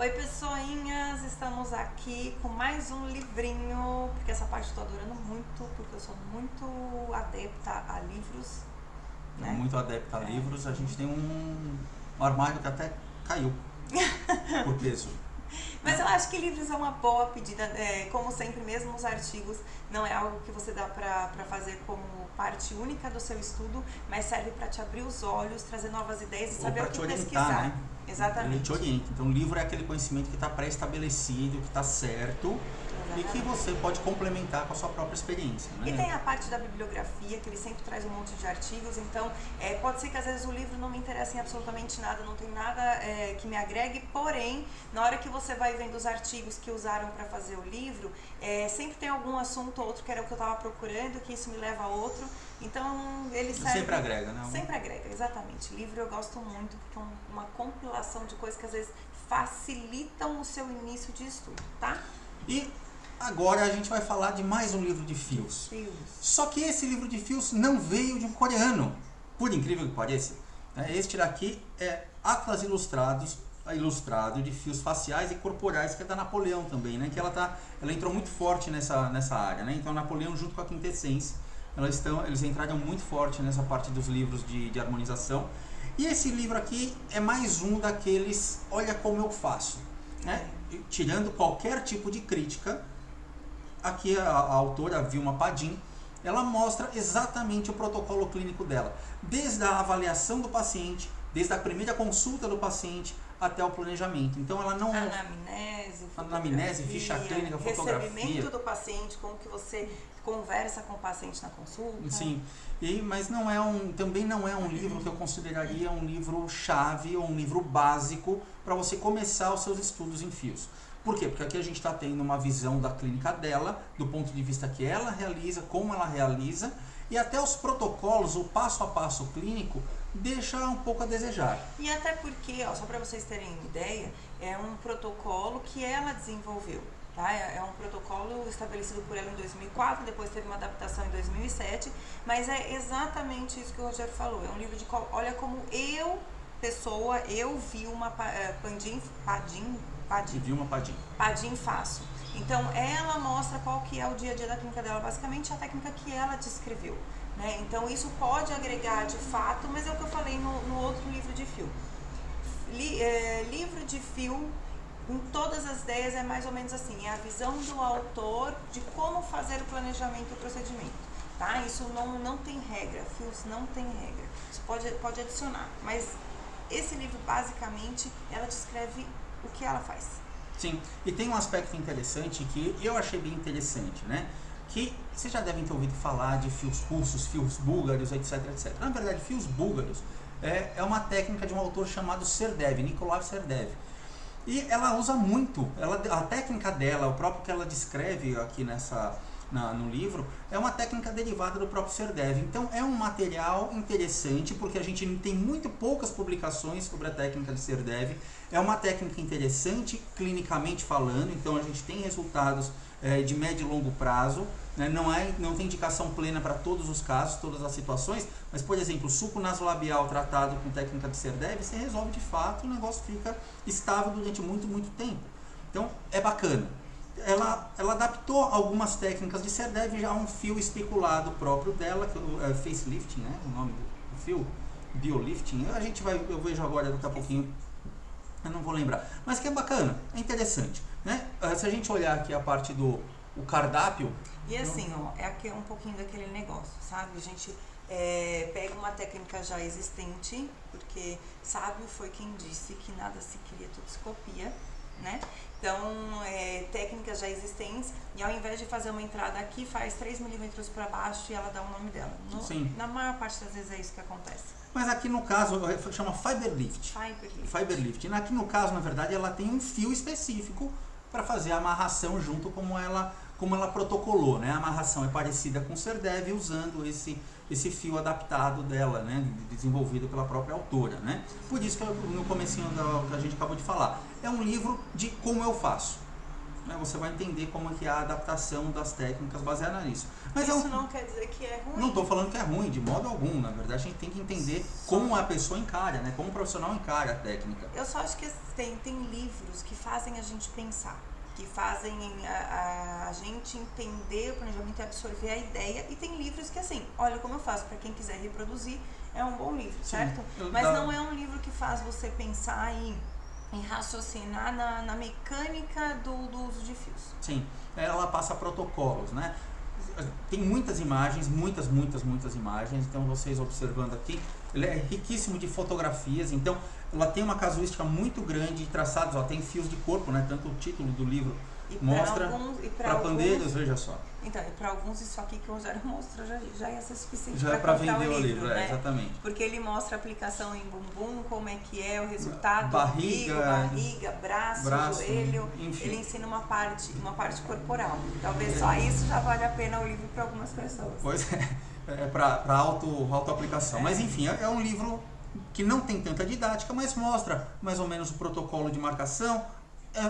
Oi pessoinhas, estamos aqui com mais um livrinho, porque essa parte eu tô adorando muito, porque eu sou muito adepta a livros, né? Muito adepta a livros, a gente tem um armário que até caiu por peso. Mas eu acho que livros é uma boa pedida, como sempre, mesmo os artigos, não é algo que você dá pra fazer como parte única do seu estudo, mas serve para te abrir os olhos, trazer novas ideias e saber o que pesquisar. Né? Exatamente. Ele te orienta. Então, o livro é aquele conhecimento que está pré-estabelecido, que está certo. Exatamente. E que você pode complementar com a sua própria experiência. Né? E tem a parte da bibliografia, que ele sempre traz um monte de artigos, então pode ser que às vezes o livro não me interesse em absolutamente nada, não tem nada que me agregue, porém, na hora que você vai vendo os artigos que usaram para fazer o livro, sempre tem algum assunto ou outro que era o que eu estava procurando, que isso me leva a outro, então ele serve... Sempre agrega, né? Sempre agrega, exatamente. Livro eu gosto muito, porque é uma compilação de coisas que às vezes facilitam o seu início de estudo, tá? E agora a gente vai falar de mais um livro de fios. Só que esse livro de fios não veio de um coreano, por incrível que pareça. Este daqui é Atlas Ilustrado de Fios Faciais e Corporais, que é da Napoleão também, né? Que ela entrou muito forte nessa área, né? Então Napoleão junto com a Quintessência, eles entraram muito forte nessa parte dos livros de harmonização. E esse livro aqui é mais um daqueles, olha como eu faço, né? Tirando qualquer tipo de crítica. Aqui a autora, Vilma Padim, ela mostra exatamente o protocolo clínico dela, desde a avaliação do paciente, desde a primeira consulta do paciente até o planejamento. Então ela não... Anamnese, ficha clínica, fotografia. Recebimento do paciente, como que você conversa com o paciente na consulta. Sim, mas também não é um livro que eu consideraria um livro chave ou um livro básico para você começar os seus estudos em fios. Por quê? Porque aqui a gente está tendo uma visão da clínica dela, do ponto de vista que ela realiza, como ela realiza, e até os protocolos, o passo a passo clínico, deixa um pouco a desejar. E até porque, só para vocês terem ideia, é um protocolo que ela desenvolveu. Tá? É um protocolo estabelecido por ela em 2004, depois teve uma adaptação em 2007, mas é exatamente isso que o Rogério falou. É um livro de olha como eu vi uma Padim faço. Então ela mostra qual que é o dia a dia da clínica dela, basicamente a técnica que ela descreveu, né? Então isso pode agregar de fato, mas é o que eu falei no outro livro de fio. Livro de fio, em todas as ideias é mais ou menos assim, é a visão do autor de como fazer o planejamento e o procedimento, tá? Isso não tem regra, fios não tem regra, isso pode adicionar, mas esse livro basicamente ela descreve o que ela faz. Sim, e tem um aspecto interessante que eu achei bem interessante, né? Que vocês já devem ter ouvido falar de fios russos, fios búlgaros, etc, etc. Na verdade, fios búlgaros é uma técnica de um autor chamado Serdev, Nikolai Serdev. E ela usa muito, a técnica dela, o próprio que ela descreve aqui no livro, é uma técnica derivada do próprio Serdev. Então é um material interessante, porque a gente tem muito poucas publicações sobre a técnica de Serdev. É uma técnica interessante, clinicamente falando, então a gente tem resultados de médio e longo prazo, né? Não tem indicação plena para todos os casos, todas as situações, mas, por exemplo, suco nasolabial tratado com técnica de Serdev, você resolve de fato, o negócio fica estável durante muito, muito tempo. Então, é bacana. Ela adaptou algumas técnicas de Serdev já a um fio especulado próprio dela, que é facelifting, né? O nome do fio, biolifting. Eu vejo agora daqui a pouquinho, eu não vou lembrar, mas que é bacana, é interessante, né? Se a gente olhar aqui a parte do cardápio... E assim, é aqui um pouquinho daquele negócio, sabe? A gente pega uma técnica já existente, porque sábio foi quem disse que nada se cria, tudo se copia, né? Então, técnicas já existentes, e ao invés de fazer uma entrada aqui, faz 3 milímetros para baixo e ela dá o nome dela. Sim. Na maior parte das vezes é isso que acontece. Mas aqui no caso, chama Fiberlift. Fiberlift. Aqui no caso, na verdade, ela tem um fio específico para fazer a amarração junto como ela protocolou, né? A amarração é parecida com o Serdev, usando esse fio adaptado dela, né? Desenvolvido pela própria autora, né? Por isso que no comecinho que a gente acabou de falar, é um livro de como eu faço. né, você vai entender como é que é a adaptação das técnicas baseada nisso. Mas isso não quer dizer que é ruim. Não estou falando que é ruim, de modo algum. Na verdade, a gente tem que entender como a pessoa encara, né? Como o profissional encara a técnica. Eu só acho que tem livros que fazem a gente pensar, que fazem a gente entender o planejamento e absorver a ideia. E tem livros que, assim, olha como eu faço, para quem quiser reproduzir, é um bom livro, certo? Mas não é um livro que faz você pensar em raciocinar na mecânica do uso de fios. Sim, ela passa protocolos, né? Tem muitas imagens, muitas imagens, então vocês observando aqui, ele é riquíssimo de fotografias, então ela tem uma casuística muito grande de traçados, ó, tem fios de corpo, né? Tanto o título do livro mostra, para pandeiros, veja só. Então, e para alguns isso aqui que o Rogério mostrou já ia ser suficiente já para vender o livro, né? Exatamente. Porque ele mostra a aplicação em bumbum, como é que é o resultado, barriga, braço, joelho, enfim. Ele ensina uma parte corporal. Talvez só isso já vale a pena o livro para algumas pessoas. Pois é para auto-aplicação. Mas enfim, é um livro que não tem tanta didática, mas mostra mais ou menos o protocolo de marcação.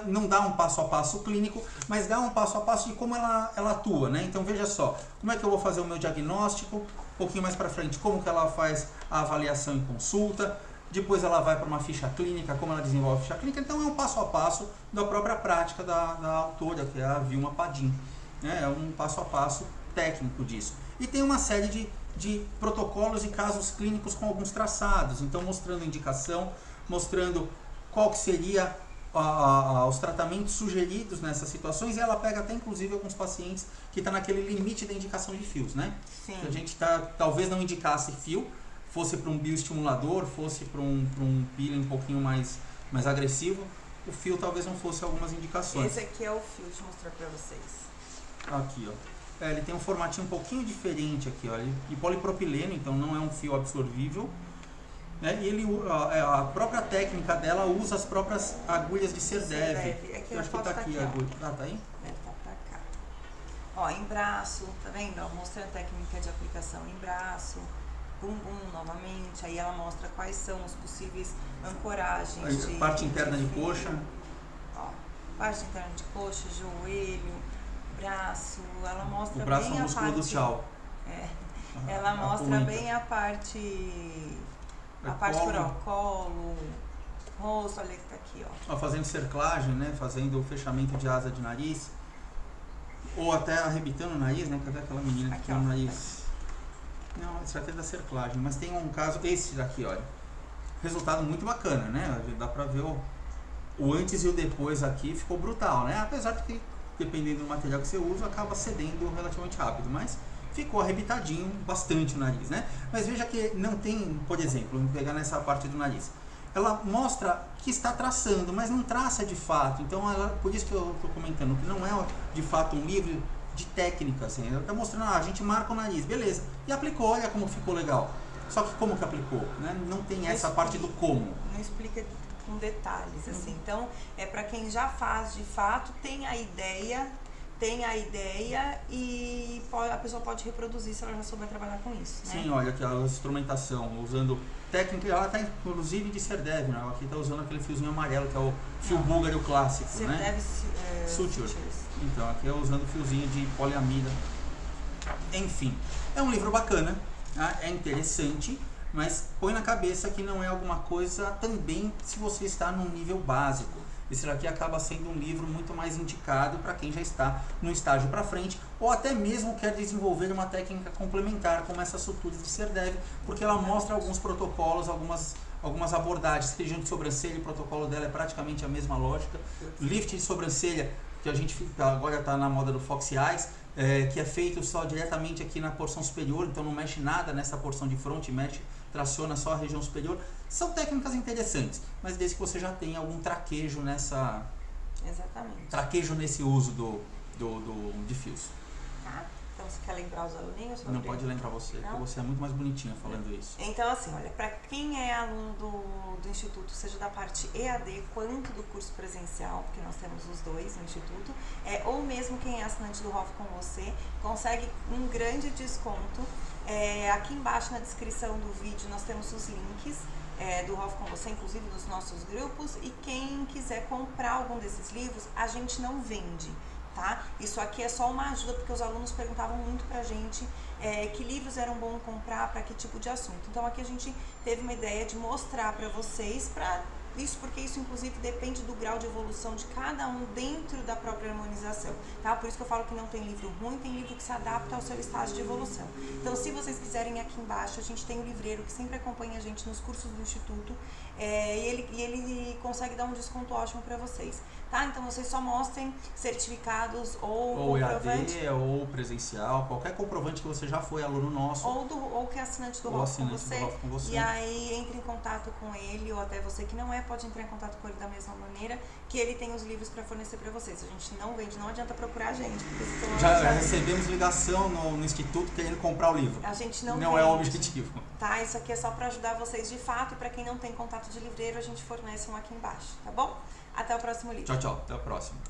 Não dá um passo a passo clínico, mas dá um passo a passo de como ela atua, né? Então veja só, como é que eu vou fazer o meu diagnóstico, um pouquinho mais para frente, como que ela faz a avaliação em consulta, depois ela vai para uma ficha clínica, como ela desenvolve a ficha clínica. Então é um passo a passo da própria prática da autora, que é a Vilma Padim, né? É um passo a passo técnico disso. E tem uma série de protocolos e casos clínicos com alguns traçados, então mostrando indicação, mostrando qual que seria os tratamentos sugeridos nessas situações, e ela pega até inclusive alguns pacientes que estão naquele limite da indicação de fios, né? Sim. Que a gente talvez não indicasse fio, fosse para um bioestimulador, fosse para um peeling um pouquinho mais agressivo, o fio talvez não fosse algumas indicações. Esse aqui é o fio, deixa eu mostrar para vocês. Aqui, ó. Ele tem um formatinho um pouquinho diferente aqui, ó, de polipropileno, então não é um fio absorvível. Né? E a própria técnica dela usa as próprias agulhas de Serdev. Aqui eu acho que tá aqui a agulha. Ah, tá aí? Tá pra cá. Ó, em braço, tá vendo? Ó, mostrando a técnica de aplicação em braço. Bumbum novamente. Aí ela mostra quais são os possíveis ancoragens. Aí, parte interna de coxa. Ó, parte interna de coxa, joelho, braço. Ela mostra o braço bem é o músculo do tchau. Ela mostra bem a parte... A parte por colo, rosto, olha que tá aqui, ó. Fazendo cerclagem, né? Fazendo o fechamento de asa de nariz. Ou até arrebitando o nariz, né? Cadê aquela menina que tem o nariz? Não, isso aqui é da cerclagem. Mas tem um caso, esse daqui, olha. Resultado muito bacana, né? Dá pra ver o antes e o depois aqui, ficou brutal, né? Apesar de que, dependendo do material que você usa, acaba cedendo relativamente rápido, mas ficou arrebitadinho bastante o nariz, né? Mas veja que não tem, por exemplo, vamos pegar nessa parte do nariz. Ela mostra que está traçando, mas não traça de fato. Então, por isso que eu estou comentando, que não é de fato um livro de técnica, assim. Ela está mostrando, a gente marca o nariz, beleza. E aplicou, olha como ficou legal. Só que como que aplicou, né? Não tem essa parte do como. Não explica com detalhes, assim. Então, é para quem já faz de fato, tem a ideia e a pessoa pode reproduzir se ela já souber trabalhar com isso, né? Sim, olha aqui a instrumentação, usando técnica, ela está inclusive de Serdev, né? Ela aqui está usando aquele fiozinho amarelo, que é o fio búlgaro clássico, né? Sutures. Então, aqui é usando fiozinho de poliamida. Enfim, é um livro bacana, tá? É interessante, mas põe na cabeça que não é alguma coisa também se você está num nível básico. Esse daqui acaba sendo um livro muito mais indicado para quem já está no estágio para frente, ou até mesmo quer desenvolver uma técnica complementar, como essa sutura de Serdev, porque ela mostra alguns protocolos, algumas abordagens. Região de sobrancelha, o protocolo dela é praticamente a mesma lógica. Lift de sobrancelha, que a gente agora está na moda do Fox Eyes, que é feito só diretamente aqui na porção superior, então não mexe nada nessa porção de fronte, traciona só a região superior. São técnicas interessantes, mas desde que você já tenha algum traquejo nessa... Exatamente. Traquejo nesse uso de fios. Tá? Então você quer lembrar os aluninhos? Não pode lembrar você, porque você é muito mais bonitinha falando isso. Então assim, olha, para quem é aluno do Instituto, seja da parte EAD quanto do curso presencial, porque nós temos os dois no Instituto, ou mesmo quem é assinante do ROF com você, consegue um grande desconto. Aqui embaixo na descrição do vídeo nós temos os links do Hof com Você, inclusive nos nossos grupos, e quem quiser comprar algum desses livros, a gente não vende, tá? Isso aqui é só uma ajuda, porque os alunos perguntavam muito pra gente que livros eram bons comprar para que tipo de assunto. Então aqui a gente teve uma ideia de mostrar para vocês, porque isso inclusive depende do grau de evolução de cada um dentro da própria harmonização, tá? Por isso que eu falo que não tem livro ruim, tem livro que se adapta ao seu estágio de evolução. Então, se vocês quiserem, aqui embaixo a gente tem um livreiro que sempre acompanha a gente nos cursos do Instituto, e ele consegue dar um desconto ótimo para vocês, tá? Então vocês só mostrem certificados ou comprovante, EAD ou presencial, qualquer comprovante que você já foi aluno nosso, ou que é assinante do Hof com Você, e aí entre em contato com ele, ou até você que não é, pode entrar em contato com ele da mesma maneira, que ele tem os livros para fornecer para vocês. A gente não vende, não adianta procurar a gente, porque já recebemos ligação no Instituto querendo comprar o livro. A gente não é o objetivo. Tá, isso aqui é só para ajudar vocês de fato, e para quem não tem contato de livreiro, a gente fornece um aqui embaixo, tá bom? Até o próximo livro. Tchau, até o próximo.